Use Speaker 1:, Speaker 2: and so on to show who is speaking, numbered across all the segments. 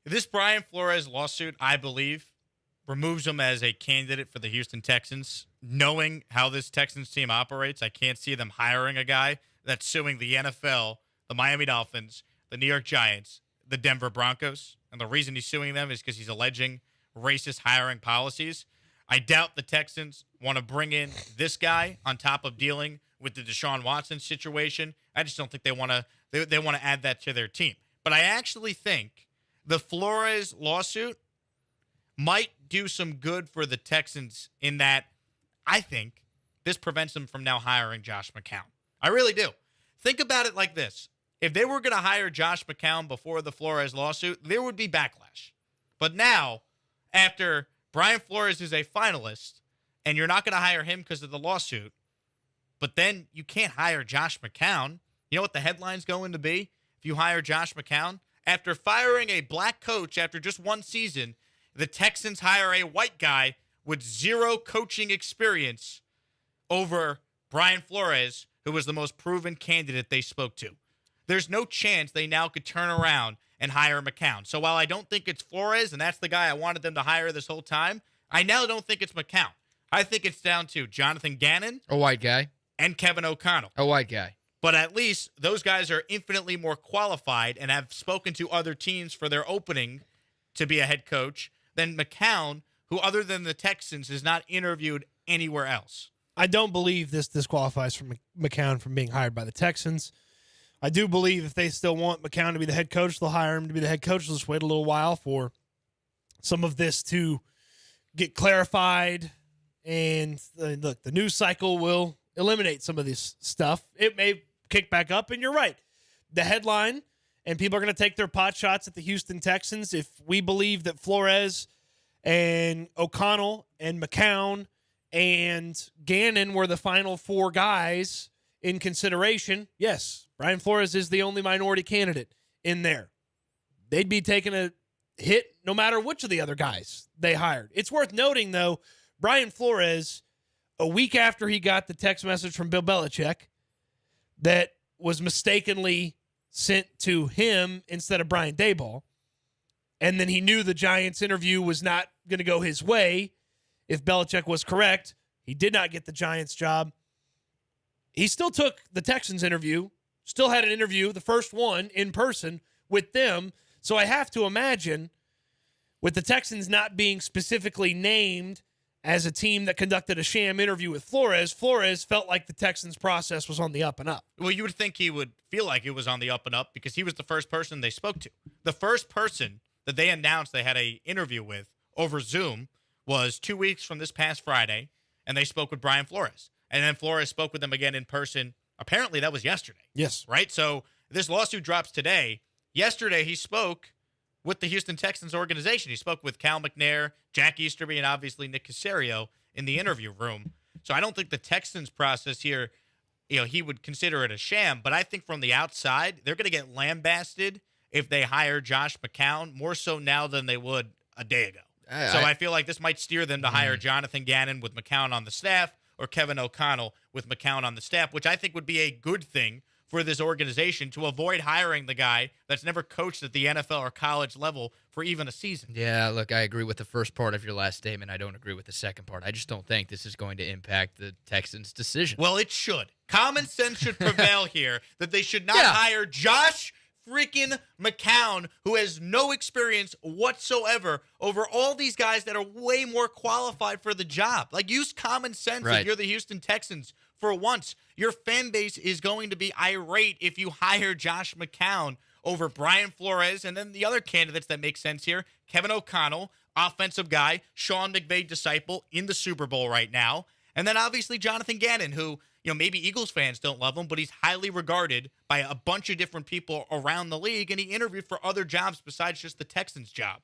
Speaker 1: This Brian Flores lawsuit, I believe, removes him as a candidate for the Houston Texans. Knowing how this Texans team operates, I can't see them hiring a guy that's suing the NFL, the Miami Dolphins, the New York Giants, the Denver Broncos. And the reason he's suing them is because he's alleging racist hiring policies. I doubt the Texans want to bring in this guy on top of dealing with the Deshaun Watson situation. I just don't think they want to. They want to add that to their team. But I actually think the Flores lawsuit might do some good for the Texans in that I think this prevents them from now hiring Josh McCown. I really do. Think about it like this. If they were going to hire Josh McCown before the Flores lawsuit, there would be backlash. But now, after Brian Flores is a finalist, and you're not going to hire him because of the lawsuit, but then you can't hire Josh McCown, you know what the headline's going to be if you hire Josh McCown? After firing a black coach after just one season, the Texans hire a white guy with zero coaching experience over Brian Flores, who was the most proven candidate they spoke to. There's no chance they now could turn around and hire McCown. So while I don't think it's Flores, and that's the guy I wanted them to hire this whole time, I now don't think it's McCown. I think it's down to Jonathan Gannon,
Speaker 2: a white guy,
Speaker 1: and Kevin O'Connell,
Speaker 2: a white guy.
Speaker 1: But at least those guys are infinitely more qualified and have spoken to other teams for their opening to be a head coach than McCown, who other than the Texans is not interviewed anywhere else.
Speaker 3: I don't believe this disqualifies from McCown from being hired by the Texans. I do believe if they still want McCown to be the head coach, they'll hire him to be the head coach. They'll just wait a little while for some of this to get clarified. And look, the news cycle will eliminate some of this stuff. It may kick back up, and you're right. The headline, and people are going to take their pot shots at the Houston Texans. If we believe that Flores and O'Connell and McCown and Gannon were the final four guys in consideration, yes, Brian Flores is the only minority candidate in there. They'd be taking a hit no matter which of the other guys they hired. It's worth noting, though, Brian Flores, a week after he got the text message from Bill Belichick that was mistakenly sent to him instead of Brian Daboll, and then he knew the Giants interview was not going to go his way if Belichick was correct. He did not get the Giants job. He still took the Texans interview, still had an interview, the first one in person with them. So I have to imagine, with the Texans not being specifically named as a team that conducted a sham interview with Flores, Flores felt like the Texans process was on the up and up.
Speaker 1: Well, you would think he would feel like it was on the up and up because he was the first person they spoke to. The first person that they announced they had an interview with over Zoom was 2 weeks from this past Friday, and they spoke with Brian Flores. And then Flores spoke with them again in person. Apparently, that was yesterday.
Speaker 3: Yes.
Speaker 1: Right? So this lawsuit drops today. Yesterday, he spoke with the Houston Texans organization. He spoke with Cal McNair, Jack Easterby, and obviously Nick Caserio in the interview room. So I don't think the Texans process here, he would consider it a sham. But I think from the outside, they're going to get lambasted if they hire Josh McCown, more so now than they would a day ago. I feel like this might steer them to hire Jonathan Gannon with McCown on the staff or Kevin O'Connell with McCown on the staff, which I think would be a good thing for this organization to avoid hiring the guy that's never coached at the NFL or college level for even a season.
Speaker 2: Yeah, look, I agree with the first part of your last statement. I don't agree with the second part. I just don't think this is going to impact the Texans' decision.
Speaker 1: Well, it should. Common sense should prevail here that they should not hire Josh freaking McCown, who has no experience whatsoever, over all these guys that are way more qualified for the job. Like, use common sense if you're the Houston Texans. For once, your fan base is going to be irate if you hire Josh McCown over Brian Flores and then the other candidates that make sense here. Kevin O'Connell, offensive guy, Sean McVay disciple in the Super Bowl right now. And then obviously Jonathan Gannon, who, maybe Eagles fans don't love him, but he's highly regarded by a bunch of different people around the league, and he interviewed for other jobs besides just the Texans job.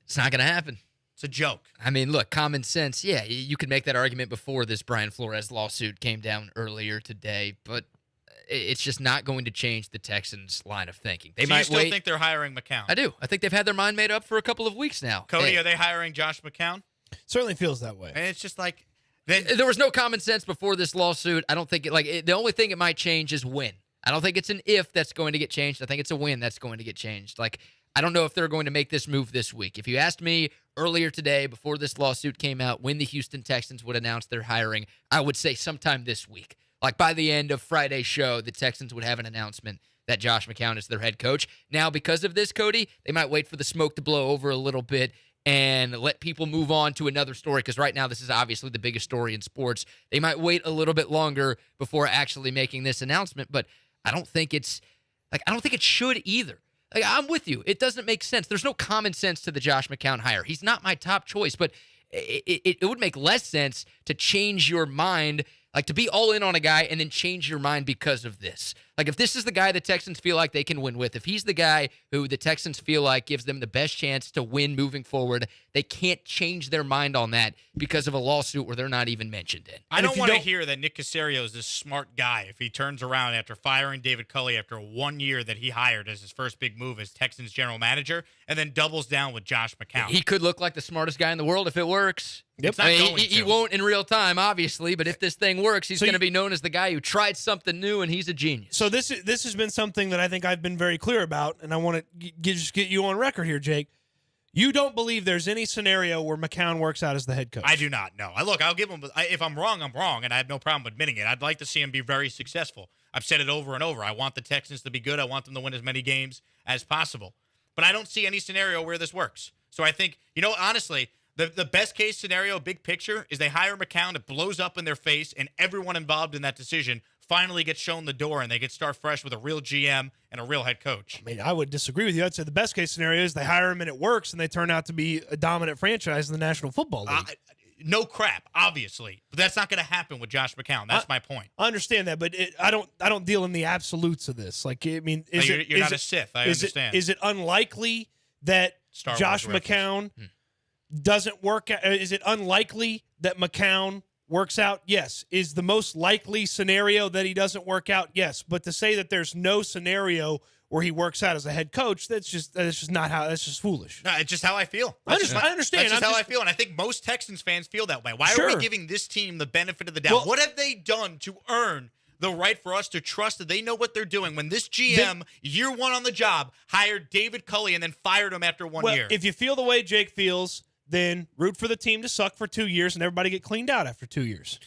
Speaker 2: It's not going to happen.
Speaker 1: It's a joke.
Speaker 2: I mean, look, common sense, yeah, you could make that argument before this Brian Flores lawsuit came down earlier today, but it's just not going to change the Texans' line of thinking. They might
Speaker 1: still think they're hiring McCown?
Speaker 2: I do. I think they've had their mind made up for a couple of weeks now.
Speaker 1: Cody, are they hiring Josh McCown?
Speaker 3: Certainly feels that way.
Speaker 1: And it's just like...
Speaker 2: There was no common sense before this lawsuit. I don't think the only thing it might change is when. I don't think it's an if that's going to get changed. I think it's a when that's going to get changed. Like, I don't know if they're going to make this move this week. If you asked me earlier today, before this lawsuit came out, when the Houston Texans would announce their hiring, I would say sometime this week. Like by the end of Friday's show, the Texans would have an announcement that Josh McCown is their head coach. Now, because of this, Cody, they might wait for the smoke to blow over a little bit and let people move on to another story, because right now this is obviously the biggest story in sports. They might wait a little bit longer before actually making this announcement, but I don't think it should either. Like, I'm with you. It doesn't make sense. There's no common sense to the Josh McCown hire. He's not my top choice, but it would make less sense to change your mind, like to be all in on a guy and then change your mind because of this. Like, if this is the guy the Texans feel like they can win with, if he's the guy who the Texans feel like gives them the best chance to win moving forward, they can't change their mind on that because of a lawsuit where they're not even mentioned in.
Speaker 1: I don't want to hear that Nick Caserio is this smart guy if he turns around after firing David Culley after 1 year that he hired as his first big move as Texans general manager and then doubles down with Josh McCown.
Speaker 2: He could look like the smartest guy in the world if it works.
Speaker 1: Yep.
Speaker 2: He won't in real time, obviously, but if this thing works, he's going to be known as the guy who tried something new, and he's a genius.
Speaker 3: So this has been something that I think I've been very clear about, and I want to just get you on record here, Jake. You don't believe there's any scenario where McCown works out as the head coach.
Speaker 1: I do not, no. I'll give him – if I'm wrong, I'm wrong, and I have no problem admitting it. I'd like to see him be very successful. I've said it over and over. I want the Texans to be good. I want them to win as many games as possible. But I don't see any scenario where this works. So I think, honestly – The best case scenario, big picture, is they hire McCown, it blows up in their face, and everyone involved in that decision finally gets shown the door, and they get start fresh with a real GM and a real head coach.
Speaker 3: I mean, I would disagree with you. I'd say the best case scenario is they hire him and it works, and they turn out to be a dominant franchise in the National Football League.
Speaker 1: No crap, obviously, but that's not going to happen with Josh McCown. That's my point.
Speaker 3: I understand that, but I don't deal in the absolutes of this. Like, I mean,
Speaker 1: you're not a Sith. I understand.
Speaker 3: Is it unlikely that Josh McCown doesn't work out? Is it unlikely that McCown works out? Yes. Is the most likely scenario that he doesn't work out? Yes. But to say that there's no scenario where he works out as a head coach, that's just foolish.
Speaker 1: No, it's just how I feel.
Speaker 3: I understand.
Speaker 1: That's just how I feel, and I think most Texans fans feel that way. Why are we giving this team the benefit of the doubt? Well, what have they done to earn the right for us to trust that they know what they're doing when this GM, year one on the job, hired David Culley and then fired him after 1 year?
Speaker 3: If you feel the way Jake feels, then root for the team to suck for 2 years and everybody get cleaned out after 2 years.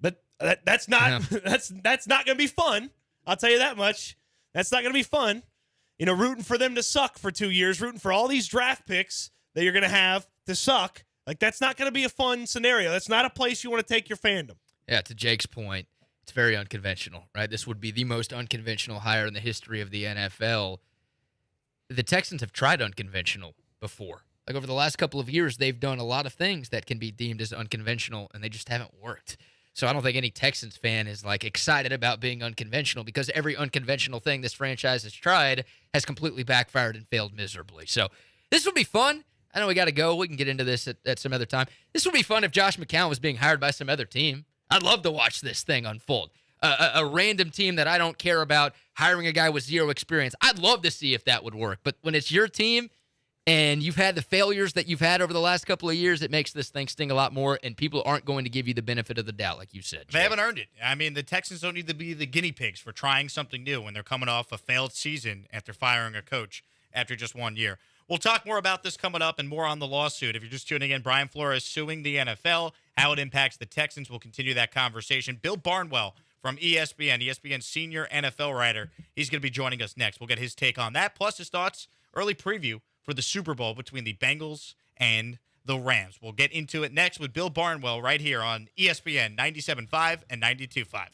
Speaker 3: But that's not that's not going to be fun. I'll tell you that much. That's not going to be fun. Rooting for them to suck for 2 years, rooting for all these draft picks that you're going to have to suck. Like, that's not going to be a fun scenario. That's not a place you want to take your fandom.
Speaker 2: Yeah, to Jake's point, it's very unconventional, right? This would be the most unconventional hire in the history of the NFL. The Texans have tried unconventional before. Like, over the last couple of years, they've done a lot of things that can be deemed as unconventional, and they just haven't worked. So I don't think any Texans fan is, excited about being unconventional, because every unconventional thing this franchise has tried has completely backfired and failed miserably. So this would be fun. I know we got to go. We can get into this at some other time. This would be fun if Josh McCown was being hired by some other team. I'd love to watch this thing unfold. A random team that I don't care about hiring a guy with zero experience. I'd love to see if that would work. But when it's your team, and you've had the failures that you've had over the last couple of years, it makes this thing sting a lot more, and people aren't going to give you the benefit of the doubt, like you said.
Speaker 1: They haven't earned it. I mean, the Texans don't need to be the guinea pigs for trying something new when they're coming off a failed season after firing a coach after just 1 year. We'll talk more about this coming up and more on the lawsuit. If you're just tuning in, Brian Flores suing the NFL, how it impacts the Texans. We'll continue that conversation. Bill Barnwell from ESPN senior NFL writer, he's going to be joining us next. We'll get his take on that, plus his thoughts, early preview for the Super Bowl between the Bengals and the Rams. We'll get into it next with Bill Barnwell right here on ESPN 97.5 and 92.5.